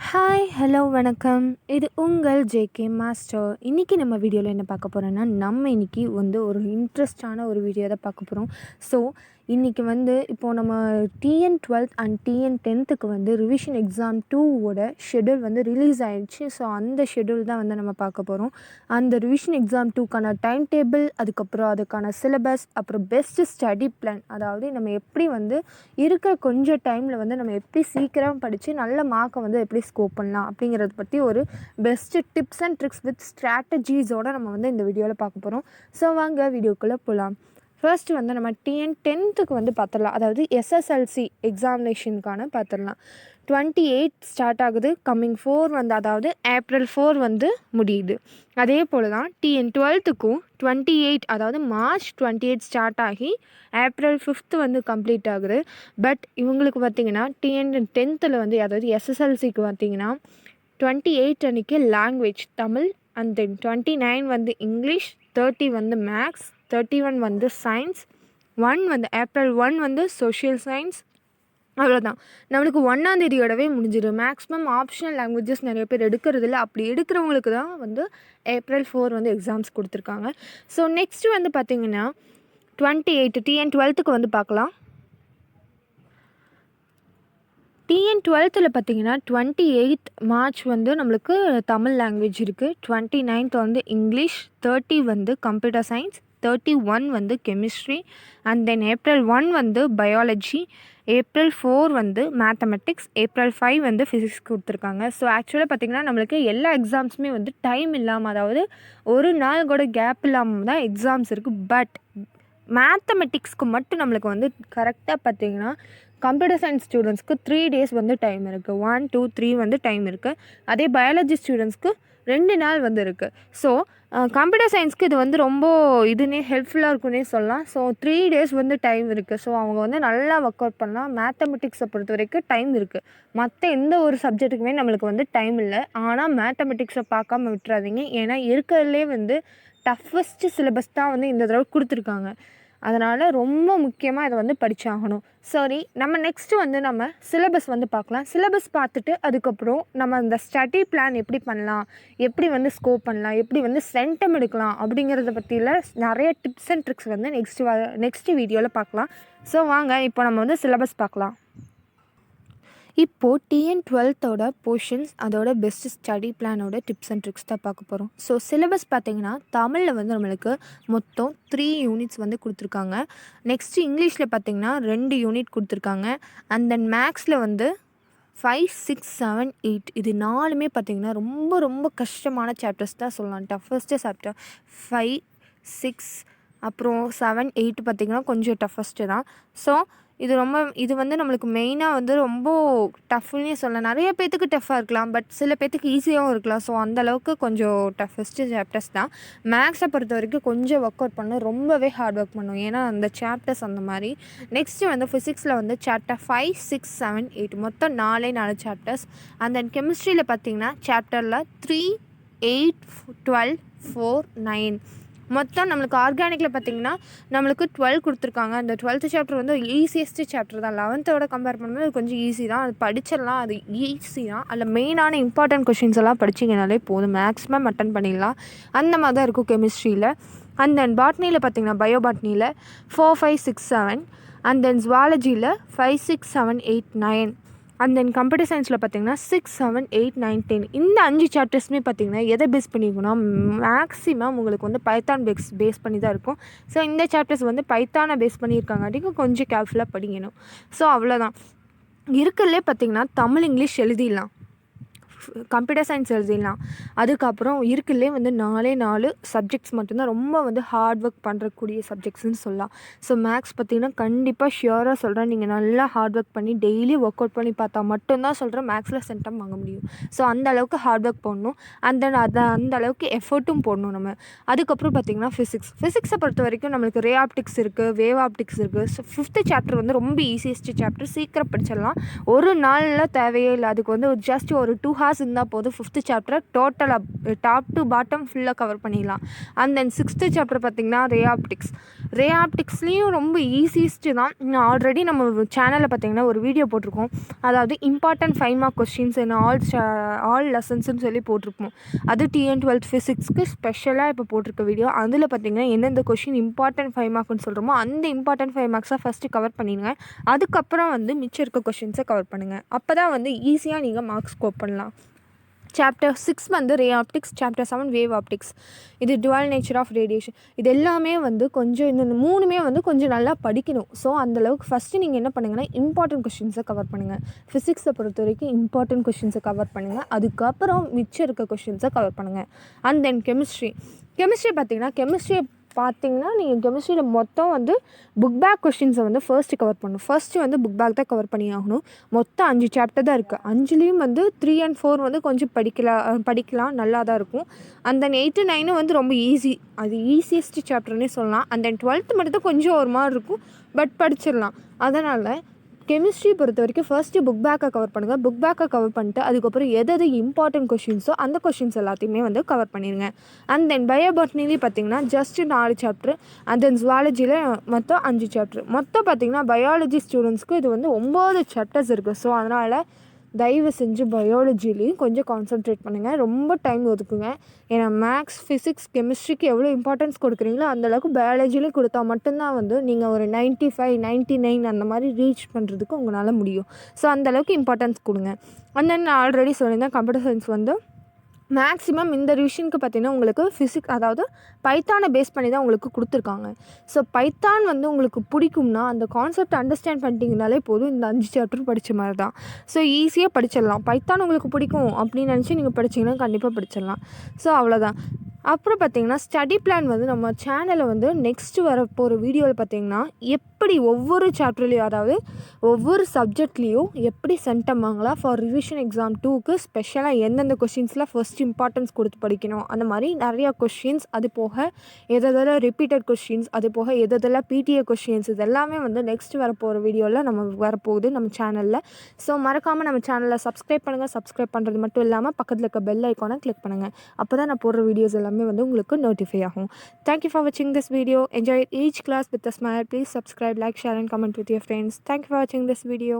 Hi hello வணக்கம். இது உங்கள் ஜேகே மாஸ்டர். இன்றைக்கி நம்ம வீடியோவில் என்ன பார்க்க போகிறோன்னா, நம்ம இன்றைக்கி ஒரு இன்ட்ரெஸ்டான ஒரு வீடியோ தான் பார்க்க போகிறோம். ஸோ இன்றைக்கி இப்போது நம்ம TN 12th and TN 10th revision exam 2வோட ஷெடியூல் ரிலீஸ் ஆகிடுச்சு. ஸோ அந்த ஷெடியூல் தான் நம்ம பார்க்க போகிறோம். அந்த ரிவிஷன் எக்ஸாம் 2க்கான டைம் டேபிள், அதுக்கப்புறம் அதுக்கான சிலபஸ், அப்புறம் பெஸ்ட்டு ஸ்டடி பிளான், அதாவது நம்ம எப்படி இருக்கிற கொஞ்சம் டைமில் நம்ம எப்படி சீக்கிரம் படித்து நல்ல மார்க்கை எப்படி ஸ்கோப் பண்ணலாம் அப்படிங்கிறத பற்றி ஒரு best tips and tricks with ஸ்ட்ராட்டஜிஸோடு நம்ம இந்த வீடியோவில் பார்க்க போகிறோம். ஸோ வாங்க வீடியோக்குள்ளே போகலாம். ஃபர்ஸ்ட்டு நம்ம டிஎன் 10th பார்த்துடலாம். அதாவது எஸ்எஸ்எல்சி எக்ஸாமினேஷனுக்கான பார்த்துடலாம். 28 ஸ்டார்ட் ஆகுது. கம்மிங் 4 அதாவது ஏப்ரல் 4 முடியுது. அதே போல் தான் டிஎன் 12க்கும் 28 அதாவது மார்ச் 28 ஸ்டார்ட் ஆகி ஏப்ரல் 5 கம்ப்ளீட் ஆகுது. பட் இவங்களுக்கு பார்த்திங்கன்னா டிஎன் 10th அதாவது எஸ்எஸ்எல்சிக்கு பார்த்திங்கன்னா 28 அன்றைக்கி language Tamil, and then 29 English, 30 maths, 31 science, 1 April 1 social science. அவ்வளோதான். நம்மளுக்கு 1ஆம் தேதியோடவே முடிஞ்சிடும். மேக்ஸிமம் ஆப்ஷனல் லாங்குவேஜஸ் நிறைய பேர் எடுக்கிறதில்ல. அப்படி எடுக்கிறவங்களுக்கு தான் ஏப்ரல் 4 எக்ஸாம்ஸ் கொடுத்துருக்காங்க. ஸோ நெக்ஸ்ட்டு பார்த்திங்கன்னா 28 டிஎன் 12க்கு பார்க்கலாம். டிஎன் 12th பார்த்திங்கன்னா 28 மார்ச் நம்மளுக்கு தமிழ் லாங்குவேஜ் இருக்குது. 29 English, 30 computer science, 31 chemistry, and then April 1 biology, April 4 mathematics, April 5 physics கொடுத்துருக்காங்க. ஸோ ஆக்சுவலாக பார்த்திங்கன்னா நம்மளுக்கு எல்லா எக்ஸாம்ஸுமே டைம் இல்லாமல், அதாவது ஒரு நாள் கூட கேப் இல்லாமல் தான் எக்ஸாம்ஸ் இருக்குது. பட் மேத்தமெட்டிக்ஸ்க்கு மட்டும் நம்மளுக்கு கரெக்டாக பார்த்திங்கன்னா கம்ப்யூட்டர் சயின்ஸ் ஸ்டூடெண்ட்ஸ்க்கு 3 days டைம் இருக்குது. 1, 2, 3 டைம் இருக்குது. அதே பயாலஜி ஸ்டூடெண்ட்ஸ்க்கு 2 நாள் இருக்குது. ஸோ கம்ப்யூட்டர் சயின்ஸ்க்கு இது ரொம்ப ஹெல்ப்ஃபுல்லாக இருக்குன்னே சொல்லலாம். ஸோ 3 days டைம் இருக்குது. ஸோ அவங்க நல்லா ஒர்க் அவுட் பண்ணலாம். மேத்தமெட்டிக்ஸை பொறுத்த வரைக்கும் டைம் இருக்குது. மற்ற எந்த ஒரு சப்ஜெக்ட்டுக்குமே நம்மளுக்கு டைம் இல்லை. ஆனால் மேத்தமெட்டிக்ஸை பார்க்காம விட்டுறாதீங்க. ஏன்னா இருக்கிறதுலே டஃபஸ்ட்டு சிலபஸ் தான் இந்த தடவை கொடுத்துருக்காங்க. அதனால் ரொம்ப முக்கியமாக இதை படித்தாகணும். சரி, நம்ம நெக்ஸ்ட்டு நம்ம சிலபஸ் பார்க்கலாம். சிலபஸ் பார்த்துட்டு அதுக்கப்புறம் நம்ம இந்த ஸ்டடி பிளான் எப்படி பண்ணலாம், எப்படி ஸ்கோப் பண்ணலாம், எப்படி சென்டம் எடுக்கலாம் அப்படிங்கிறத பற்றியில் நிறைய டிப்ஸ் அண்ட் ட்ரிக்ஸ் நெக்ஸ்ட்டு வீடியோவில் பார்க்கலாம். ஸோ வாங்க இப்போ நம்ம சிலபஸ் பார்க்கலாம். இப்போது டிஎன் 12th போர்ஷன்ஸ், அதோட பெஸ்ட் ஸ்டடி பிளானோட டிப்ஸ் அண்ட் ட்ரிக்ஸ் தான் பார்க்க போகிறோம். ஸோ சிலபஸ் பார்த்திங்கன்னா தமிழில் நம்மளுக்கு மொத்தம் 3 யூனிட்ஸ் கொடுத்துருக்காங்க. நெக்ஸ்ட்டு இங்கிலீஷில் பார்த்திங்கன்னா 2 யூனிட் கொடுத்துருக்காங்க. அண்ட் தென் மேக்ஸில் 5, 6, 7, 8 இது 4மே பார்த்திங்கன்னா ரொம்ப ரொம்ப கஷ்டமான சாப்டர்ஸ் தான் சொல்லலாம். டஃபஸ்ட்டு சாப்டர் 5, 6 அப்புறம் 7, 8 பார்த்திங்கன்னா கொஞ்சம் டஃபஸ்ட்டு தான். ஸோ இது நம்மளுக்கு மெயினாக ரொம்ப டஃப்னே சொல்லலாம். நிறைய பேர்த்துக்கு டஃப்பாக இருக்கலாம், பட் சில பேர்த்துக்கு ஈஸியாகவும் இருக்கலாம். ஸோ அந்தளவுக்கு கொஞ்சம் டஃபஸ்ட்டு சாப்டர்ஸ் தான். மேக்ஸை பொறுத்த வரைக்கும் கொஞ்சம் ஒர்க் அவுட் பண்ணணும், ரொம்பவே ஹார்ட் ஒர்க் பண்ணணும். ஏன்னா அந்த சாப்டர்ஸ் அந்த மாதிரி. நெக்ஸ்ட்டு ஃபிசிக்ஸில் சாப்டர் 5, 6, 7, 8 மொத்தம் 4 சாப்டர்ஸ். அண்ட் தென் கெமிஸ்ட்ரியில் பார்த்திங்கன்னா சாப்டரில் 3, 8, 12, 4, 9 மொத்தம். நம்மளுக்கு ஆர்கானிக்கில் பார்த்திங்கன்னா நம்மளுக்கு 12 கொடுத்துருக்காங்க. அந்த 12th சாப்டர் ஈஸியஸ்ட்டு சாப்டர் தான். 11th கம்பேர் பண்ணும்போது அது கொஞ்சம் ஈஸி தான். அது படிச்சிடலாம், அது ஈஸி தான். அதில் மெயினான இம்பார்ட்டன்ட் கொஷின்ஸ் எல்லாம் படிச்சிங்கனாலே போதும், மேக்ஸிமம் அட்டன் பண்ணிடலாம். அந்த மாதிரி தான் இருக்கும் கெமிஸ்ட்ரியில். அண்ட் தென் பாட்னியில் பார்த்திங்கன்னா பயோபாட்னியில் 4, 5, 6, 7 அண்ட் தென் ஜுவாலஜியில் 5, 6, 7, 8, 9 அண்ட் தென் கம்ப்யூட்டர் சயின்ஸில் பார்த்திங்கன்னா 6, 7, 8, 9, 10 இந்த 5 சாப்டர்ஸுமே பார்த்திங்கன்னா எதை பேஸ் பண்ணியிருக்குன்னா மேக்ஸிமம் உங்களுக்கு பைத்தான் பேஸ் பண்ணி தான் இருக்கும். ஸோ இந்த சாப்டர்ஸ் பைத்தானை பேஸ் பண்ணியிருக்காங்காட்டிக்கும் கொஞ்சம் கேர்ஃபுல்லாக படிக்கணும். ஸோ அவ்வளோதான். இருக்கிறதுலே பார்த்திங்கன்னா தமிழ், இங்கிலீஷ் எழுதிடலாம், கம்ப்யூட்டர் சயின்ஸ் எழுதிடலாம். அதுக்கப்புறம் இருக்குல்லே 4 சப்ஜெக்ட்ஸ் மட்டும்தான் ரொம்ப ஹார்ட் ஒர்க் பண்ணுறக்கூடிய சப்ஜெக்ட்ஸ்னு சொல்லலாம். ஸோ மேக்ஸ் பார்த்திங்கன்னா கண்டிப்பாக ஷியோராக சொல்கிறேன், நீங்கள் நல்லா ஹார்ட் ஒர்க் பண்ணி டெய்லி ஒர்க் அவுட் பண்ணி பார்த்தா மட்டும்தான் சொல்கிறேன் மேக்ஸில் சென்டம் வாங்க முடியும். ஸோ அந்த அளவுக்கு ஹார்ட் ஒர்க் பண்ணணும். அந்த அளவுக்கு எஃபர்ட்டும் போடணும் நம்ம. அதுக்கப்புறம் பார்த்திங்கன்னா ஃபிசிக்ஸை பொறுத்த வரைக்கும் நம்மளுக்கு ரே ஆப்டிக்ஸ் இருக்குது, வேவ் ஆப்டிக்ஸ் இருக்குது. ஸோ 5th சாப்டர் ரொம்ப ஈஸியஸ்ட் சாப்டர், சீக்கிரம் படிச்சிடலாம். ஒரு நாளில் தேவையே இல்லை. அதுக்கு ஜஸ்ட் ஒரு 2 hours ஹார்ஸ் இருந்தால் போதும் 5th சாப்டரை டோட்டலாக டாப் டு பாட்டம் ஃபுல்லாக கவர் பண்ணிடலாம். அண்ட் தென் 6th சாப்டர் பார்த்திங்கன்னா ரே ஆப்டிக்ஸ்லேயும் ரொம்ப ஈஸியஸ்ட்டு தான். ஆல்ரெடி நம்ம சேனலில் பார்த்திங்கன்னா ஒரு வீடியோ போட்டிருக்கோம். அதாவது இம்பார்ட்டன்ட் 5 மார்க் கொஸ்டின்ஸ் ஆல் லெசன்ஸ்னு சொல்லி போட்டிருப்போம். அது TN 12th ஃபிசிக்ஸ்க்கு ஸ்பெஷலாக இப்போ போட்டிருக்க வீடியோ. அதில் பார்த்திங்கன்னா எந்தெந்த கொஸ்டின் இம்பார்ட்டன்ட் 5 மார்க்னு சொல்கிறோமோ அந்த இம்பார்ட்டன்ட் 5 மார்க்ஸாக ஃபஸ்ட்டு கவர் பண்ணிடுங்க. அதுக்கப்புறம் வந்து மிச்சம் இருக்க கொஸ்டின்ஸை கவர் பண்ணுங்கள். அப்போ தான் வந்து ஈஸியாக நீங்கள் மார்க்ஸ் ஸ்கோர் பண்ணலாம். சாப்டர் 6 வந்து ray optics, chapter 7 wave optics. இது டுவல் நேச்சர் ஆஃப் ரேடியேஷன். இது எல்லாமே வந்து கொஞ்சம் இந்த 3மே வந்து கொஞ்சம் நல்லா படிக்கணும். ஸோ அந்தளவுக்கு ஃபஸ்ட்டு நீங்கள் என்ன பண்ணுங்கன்னா இம்பார்ட்டன்ட் கொஸ்டின்ஸை கவர் பண்ணுங்கள். ஃபிசிக்ஸை பொறுத்த வரைக்கும் இம்பார்ட்டன்ட் கொஸ்டின்ஸை கவர் பண்ணுங்கள். அதுக்கப்புறம் மிச்சம் இருக்க கொஸ்டின்ஸை கவர் பண்ணுங்கள். அண்ட் தென் கெமிஸ்ட்ரி பார்த்தீங்கன்னா நீங்கள் கெமிஸ்ட்ரியில் மொத்தம் வந்து புக் பேக் கொஸ்டின்ஸை வந்து ஃபர்ஸ்ட்டு கவர் பண்ணணும். ஃபர்ஸ்ட்டு வந்து புக் பேக் தான் கவர் பண்ணி ஆகணும். மொத்தம் 5 சாப்டர் தான் இருக்குது. 5லேயும் வந்து 3 and 4 வந்து கொஞ்சம் படிக்கலாம் நல்லா தான் இருக்கும். அண்ட் தென் 8 9 வந்து ரொம்ப ஈஸி, அது ஈஸியஸ்ட் சாப்டர்னே சொல்லலாம். அண்ட் தென் 12th மட்டும் தான் கொஞ்சம் ஒரு மாதிரி இருக்கும், பட் படிச்சிடலாம். அதனால் கெமிஸ்ட்ரி பொறுத்த வரைக்கும் ஃபர்ஸ்ட்டு புக் பேக்கை கவர் பண்ணுங்கள். புக் பேக்கை கவர் பண்ணிட்டு அதுக்கப்புறம் எது இம்பார்ட்டன்ட் கொஷின்ஸோ அந்த கொஷின்ஸ் எல்லாத்தையுமே வந்து கவர் பண்ணிடுங்க. அண்ட் தென் பயோபாட்னிலையும் பார்த்திங்கன்னா ஜஸ்ட்டு 4 சாப்டர். அண்ட் தென் ஜுவாலஜியில் மொத்தம் 5 சாப்டர். மொத்தம் பார்த்திங்கன்னா பயாலஜி ஸ்டூடெண்ட்ஸ்க்கு இது வந்து 9 சாப்டர்ஸ் இருக்குது. ஸோ அதனால் தயவு செஞ்சு பயாலஜிலையும் கொஞ்சம் கான்சன்ட்ரேட் பண்ணுங்கள், ரொம்ப டைம் ஒதுக்குங்க. ஏன்னா மேக்ஸ், ஃபிசிக்ஸ், கெமிஸ்ட்ரிக்கு எவ்வளோ இம்பார்ட்டன்ஸ் கொடுக்குறீங்களோ அந்தளவுக்கு பயாலஜிலையும் கொடுத்தா மட்டும்தான் வந்து நீங்கள் ஒரு 95 99 அந்த மாதிரி ரீச் பண்ணுறதுக்கு உங்களால் முடியும். ஸோ அந்தளவுக்கு இம்பார்ட்டன்ஸ் கொடுங்க. அண்ட் தென் நான் ஆல்ரெடி சொல்லியிருந்தேன் கம்ப்யூட்டர் சயின்ஸ் வந்து மேக்ஸிமம் இந்த ரிவிஷனுக்கு பார்த்திங்கன்னா உங்களுக்கு ஃபிசிக்ஸ் அதாவது பைத்தானை பேஸ் பண்ணி தான் உங்களுக்கு கொடுத்துருக்காங்க. ஸோ பைத்தான் வந்து உங்களுக்கு பிடிக்கும்னா அந்த கான்செப்ட் அண்டர்ஸ்டாண்ட் பண்ணிட்டீங்கனாலே போதும், இந்த 5 சாப்டர் படித்த மாதிரி தான். ஸோ ஈஸியாக படிச்சிடலாம். பைத்தான் உங்களுக்கு பிடிக்கும் அப்படின்னு நினச்சி நீங்கள் படிச்சிங்கன்னா கண்டிப்பாக படிச்சிடலாம். ஸோ அவ்வளோதான். அப்புறம் பார்த்திங்கன்னா ஸ்டடி பிளான் வந்து நம்ம சேனலில் வந்து நெக்ஸ்ட்டு வரப்போகிற வீடியோவில் பார்த்திங்கன்னா எப்படி ஒவ்வொரு சாப்டர்லேயும் அதாவது ஒவ்வொரு சப்ஜெக்ட்லேயும் எப்படி சென்டம் வாங்கலாம் ஃபார் ரிவிஷன் எக்ஸாம் 2க்கு ஸ்பெஷலாக எந்தெந்த கொஷின்ஸ்லாம் ஃபர்ஸ்ட் இம்பார்ட்டன்ஸ் கொடுத்து படிக்கணும் அந்த மாதிரி நிறையா கொஷின்ஸ், அது போக எதெல்லாம் ரிப்பீட்டட் கொஷின்ஸ், அது போக எதெல்லாம் PTA கொஷின்ஸ், இது எல்லாமே வந்து நெக்ஸ்ட் வரப்போகிற வீடியோவில் நம்ம வரப்போகுது நம்ம சேனலில். ஸோ மறக்காமல் நம்ம சேனலில் சப்ஸ்கிரைப் பண்ணுங்கள். சப்ஸ்கிரைப் பண்ணுறது மட்டும் இல்லாமல் பக்கத்தில் இருக்க பெல் ஐக்கானை கிளிக் பண்ணுங்கள். அப்போ தான் நான் போடுற வீடியோஸ் எல்லாமே வந்து உங்களுக்கு நோட்டிஃபை ஆகும். Thank you for watching this video. Enjoy each class with a smile. Please subscribe, like, share and comment with your friends. Thank you for watching this video.